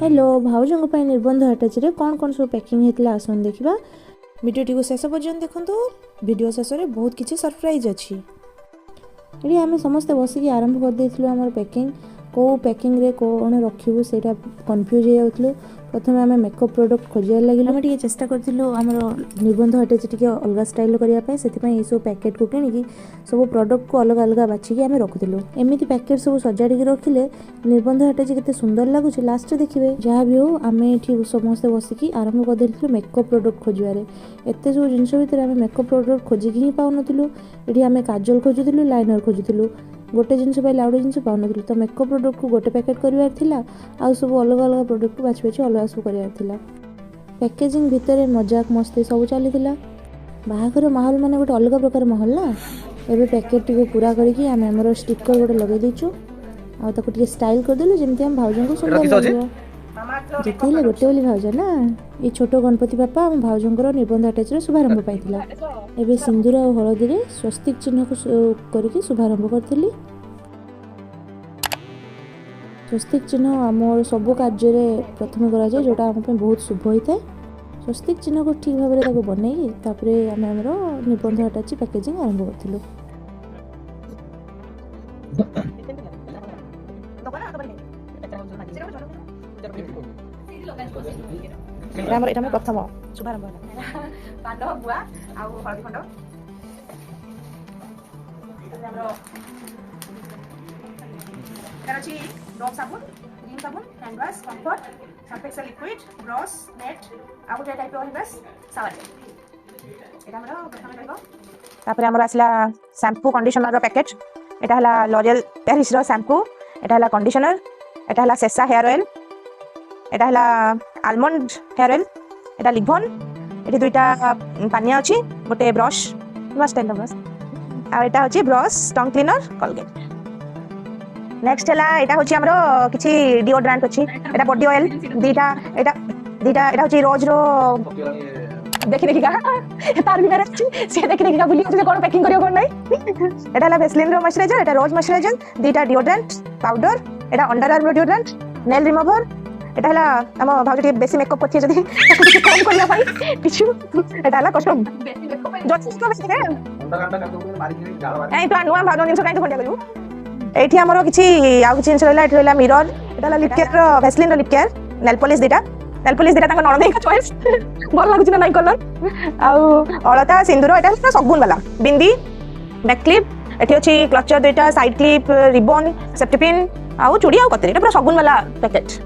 Hello भाउजों निबंध आटाच कौन कौन सब पैकिंग होता आसन देखा भिडियोटी को शेष पर्यटन देखो वीडियो शेष में बहुत किसी सरप्राइज अच्छी ये आम समस्ते बसिक आरंभ करदे आम पैकिंग कौ पैकिंग रे कौन रखू से कन्फ्यूज हो जाऊँ प्रथम आम मेकअप प्रोडक्ट खोजार लगे आम टे चेष्टा करूँ आम निबंध हटेज टी अलग स्टाइल करने से सब पैकेट को किणी सब प्रोडक्ट को अलग अलग बाछिकी आम रखुलु एमती पैकेट सब सजाड़ी रखिले निबंध हटेज के सुंदर लगुच लास्ट देखिए जहाँ भी हो आम ये समस्ते बसिकी आरंभ करदे मेकअप प्रोडक्ट खोजार एत सब जिन भितर आम मेकअप प्रोडक्ट खोजिक ही पाऊन ये आम काजल खोजुलु लाइनर खोजुलु गोटे जिनस पाइले आउ जिन पाऊन तो मेकअप प्रोडक्ट को गोटे पैकेट करार आउ सब अलग अलग प्रोडक्ट को बाछी बाछी अलग सब करार पैकेजिंग भितर मजाक मस्ती सब चली बाहाघर माहौल माने गोटे अलग प्रकार माहौल ना एबे पैकेट टी को पूरा करके आम आमर स्टिकर गोटे लगे देचु आगे स्टाइल करदेलु जमी आम भाउजों को सुंदर लगे जिते गोटे बोली भाउज ना ये छोट गणपति बापा आम भाउजों निबंध अटैच शुभारंभ पाइला एबे सिंदूर और हलदी रे स्वस्तिक चिन्ह को करके शुभारंभ करथिली स्वस्तिक चिन्ह आम सब कार्य प्रथम करा जाए जोटा आम बहुत शुभ होता है स्वस्तिक चिन्ह को ठीक भाव में बनई आम निबंध अटैच पैकेजिंग आरंभ करूँ प्रथम शुभारंभ पान बुआ हलदी खंड डॉग साबुन क्रीम साबुन hand wash Comfort Surf Excel liquid brush net आउ गोटे टाइप हैंड वॉश सावर एटा हमरो प्रथम रहबो तापर हमरो आसला शैम्पू कंडीशनर रो पैकेट एटा हला लॉरियल पेरिस रो शैम्पू एटा हला कंडीशनर एटा हला सेसा हेयर ऑयल एटा हला आलमंड हेयर ऑयल एटा लिभन एटी दुईटा पानिया अछि गोटे ब्रश मस्त एंड ब्रश आ एटा होची brush tongue cleaner Colgate next हला एटा होची हमरो किछि डिओड्रेंट अछि एटा बॉडी ऑयल दीटा एटा होची रोज रो देखि का तार भी मेरे से देखि का बुली जे कोन पैकिंग करियो कोन नै एटा हला वेस्लिन रो मॉइस्चराइजर एटा रोज मॉइस्चराइजर दीटा डिओड्रेंट पाउडर एटा under arm deodorant nail remover एटा हला हम भाउज टे बेसी मेकअप करथि जदी ताकि कम करिया पाई किछु एटा हला कस्टम बेसी मेकअप जति को बेसी के ए तो नुवा भाउज जिंस काई तो खंडिया करियो एठी हमरो किछि आउ किछि जिंस रहला एठी रहला मिरर एटा लिप केयर रो वेस्लिन रो लिप केयर नेल पॉलिश दीटा तांको नणदे का चॉइस भल लागुछि ना नाइ कलर आउ अलता सिंदूर एटा सगुन वाला बिंदी बैक क्लिप एठी अछि क्लचर दुईटा side clip ribbon safety pin आउ चूड़ी आउ कतरी एटा पूरा सगुन वाला पैकेट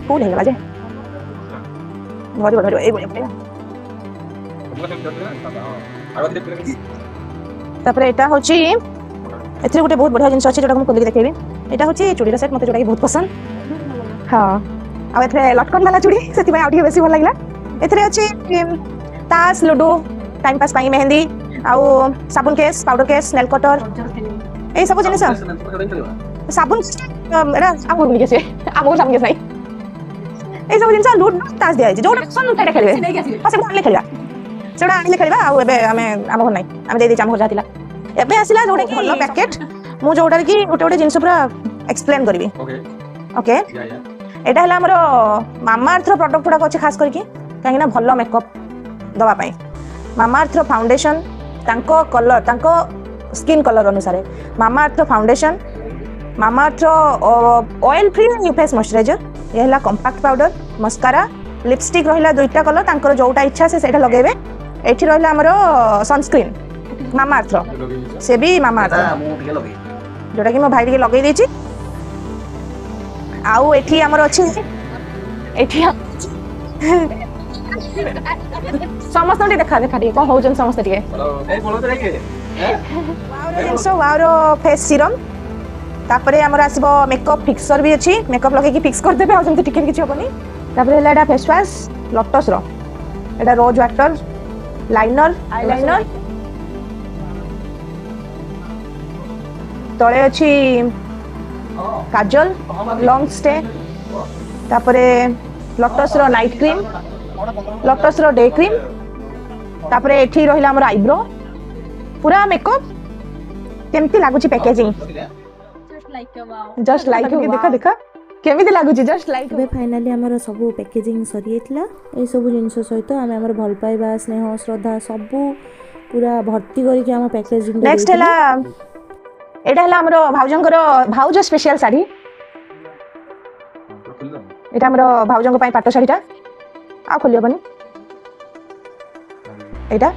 फुल हेगला जे मोरी बड़ ए बड़ तापर एटा होची एथरे गोटे बहुत बढ़िया जिंस अछि जोटा हम खोली देखेबी एटा होची चूड़ी सेट मते जोटा की बहुत पसंद हां आ एथरे लटकन वाला चूड़ी सेति आ बेसी भल लागला एथरे अछि तास लूडो टाइम पास पाई मेहंदी आउ साबुन case powder case nail cutter ए सब जिनिस साबुन एरा आबो बुली केसे आबो साबुन केस नाही ए सब जिनिस लूड तास दिया जोटा पसंद उठा खेलबे पसे आनले खेलबा सेडा आनले खेलबा आ एबे आम घर नाही आम दे दे आम घर जातिला एबे आसिला जोटा की भलो पैकेट मु जोटा की गोटे गोटे जिनिस पूरा एक्सप्लेन करबी ओके एटा हला हमरो मामा अर्थ प्रोडक्ट गुडा अछि खास करके काहे ना भलो मेकअप दवा पाई मामा अर्थ फाउंडेशन तांको कलर तांको स्किन कलर अनुसार Mamaearth foundation Mamaearth oil free new face moisturiser ये हला कंपैक्ट पाउडर मस्कारा लिपस्टिक रहिला दुईटा कलर तांकर जोटा इच्छा से सेटा लगेबे एठी रहिला हमरो सनस्क्रीन मामा अर्थ से भी मामा अर्थ जोटा कि मो भाई के लगे देछि आउ एठी हमर अछि एठी समस्त देखा टे कौन हो समस्त वाओ फेस सीरम तापरे हमर आसीबो मेकअप फिक्सर भी अछि मेकअप लगे की फिक्स कर देबे आ जंती टिके किछि होबनी तापरे हला एटा फेस वॉश लॉटस रो एटा रोज वाटर लाइनर आईलाइनर तळे अछि काजल लॉन्ग स्टे तापरे लॉटस रो नाइट क्रीम लॉटस रो डे क्रीम तापरे एठी रहिला हमर आईब्रो पूरा मेकअप केमती लागुची पैकेजिंग जस्ट लाइक देखा देखा केमिति लागुची जस्ट लाइक ଏବେ ଫାଇନାଲି ଆମର ସବୁ ପ୍ୟାକେଜିଂ ସରିଯାଇଥିଲା। ଏଇସବୁ ଜିନିଷ ସହିତ ଆମେ ଆମର ଭଲ ପାଇବା ସ୍ନେହ ଶ୍ରଦ୍ଧା ସବୁ ପୁରା ଭର୍ତ୍ତି କରିକି ଆମ ପ୍ୟାକେଜିଂ नेक्स्ट हैला एटा हैला हमरो भाउजंकर भाउज स्पेशल साड़ी एटा हमरो भाउजंक पई पाटो साड़ीटा आ खोलियो बनी एटा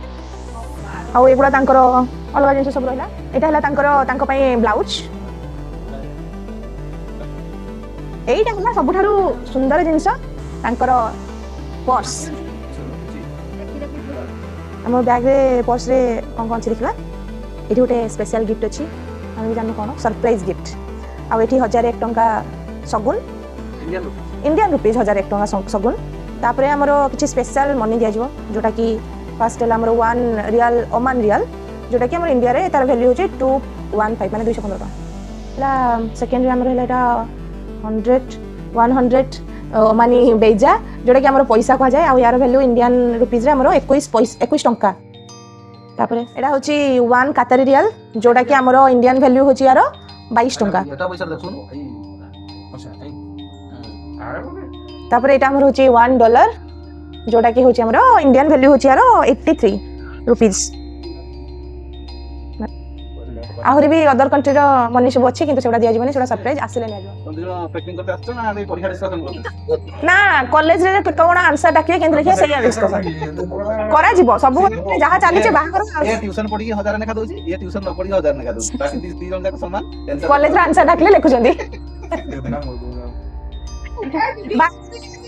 आ एगुडा तांकर अलगा जिंस सब रहला एटा हैला तांकर पई ब्लाउज एटा होला सबठारु सुंदर जिंस तांकर पर्स हमर बैग रे पर्स रे कोन छी देखला एठी गोटे स्पेशल गिफ्ट अछि हम जानो कोन सरप्राइज गिफ्ट आ एठी 1001 टंका सगुन इंडियन रुपीज 1001 टंका सगुन तापरे हमरो किछि स्पेशल मनी दिया जिवो जोटा कि फर्स्ट है हमरो 1 रियल ओमान रियल जोटा कि हमर इंडिया रे तार वैल्यू होचे 215 माने 215 टका ला सेकंड रे हमरो हैला 100 ओमानी बेजा जोटा कि हमरो पैसा कह जाय आ यार वैल्यू इंडियन रुपीज रे हमरो 21 टंका तापरे एटा होची 1 कातारी रियल जोटा कि हमरो इंडियन वैल्यू होची यार 22 टंका तापरे एटा हमरो होची $1 जोटा कि होची हमरो इंडियन वैल्यू होची यार 83 रुपीस आहुरी भी अदर कंट्री रो मनी सब अछि किंतु सेटा दिया जीवनी सेटा सरप्राइज आसिले नै आजो पैकिंग करते आछो ना परीक्षा डिस्कशन करते ना कॉलेज रे कोन आंसर डाकिए केंद्र लिखिए सेया डिस्कशन करा जीवो सब जहा चाली छे बाहा करो ए ट्यूशन पढी 1000 नेखा दोची ए ट्यूशन न पढी 1000 नेखा दोची बाकी 3 जन जाक समान कॉलेज रे आंसर डाकले लिखु जंदी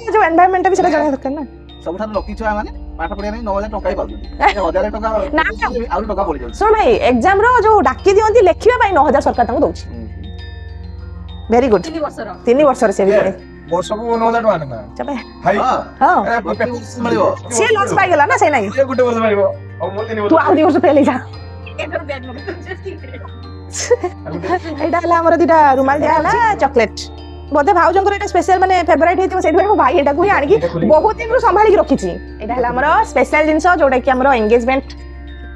जो एनवायरनमेंट भी सेटा जाना दरकार ना सबठार लकी छुआ माने पाठ पढिया नै 9000 टका ही पाउछ 1000 टका ना आउर टका पड़ी जाउ सुन भाई एग्जाम रो जो डाकी दियंती लेखिबा भाई 9000 सरकार तांको दोछि वेरी गुड 3 वर्ष रे से भी वर्ष को 9000 टका ना चबे हां हां मिलिबो से लॉस पाई गेला ना से नाही ये गुटे वर्ष मिलिबो अब मोर 3 वर्ष तू आउरी वर्ष फेल जा एटा हला हमर दिटा रुमाल दिया हला चॉकलेट बोधे भाउजंकर एटा स्पेशल माने फेवरेट हेति सेहि मो भाई एटा कोही आनी बहुत दिन रो संभाली के रखी छी एटा हला हमर स्पेशल जिंस जोडा कि हमर एंगेजमेंट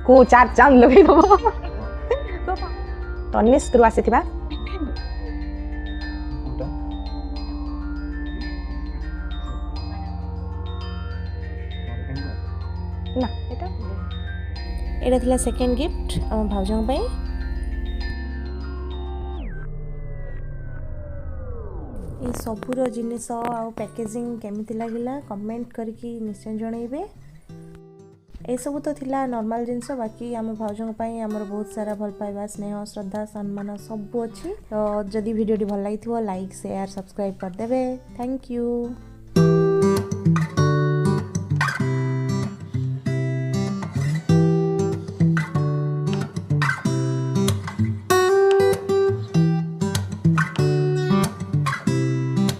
को 4 चांद लगै दबो तनिस करु आसीथिबा ना एटा थिला सेकंड गिफ्ट हम भाउजंग पई ये सबूर जिनिस आ पैकेजिंग केमिति लागिला कमेंट करके निश्चय जनइबे ए सब तो थिला नॉर्मल जिनिस बाकी आम भाउजंग पई हमर बहुत सारा भल पाइबा स्नेह श्रद्धा सम्मान सब अछि तो जदी वीडियो भल लागिथिबो लाइक शेयर सब्सक्राइब कर देबे थैंक यू।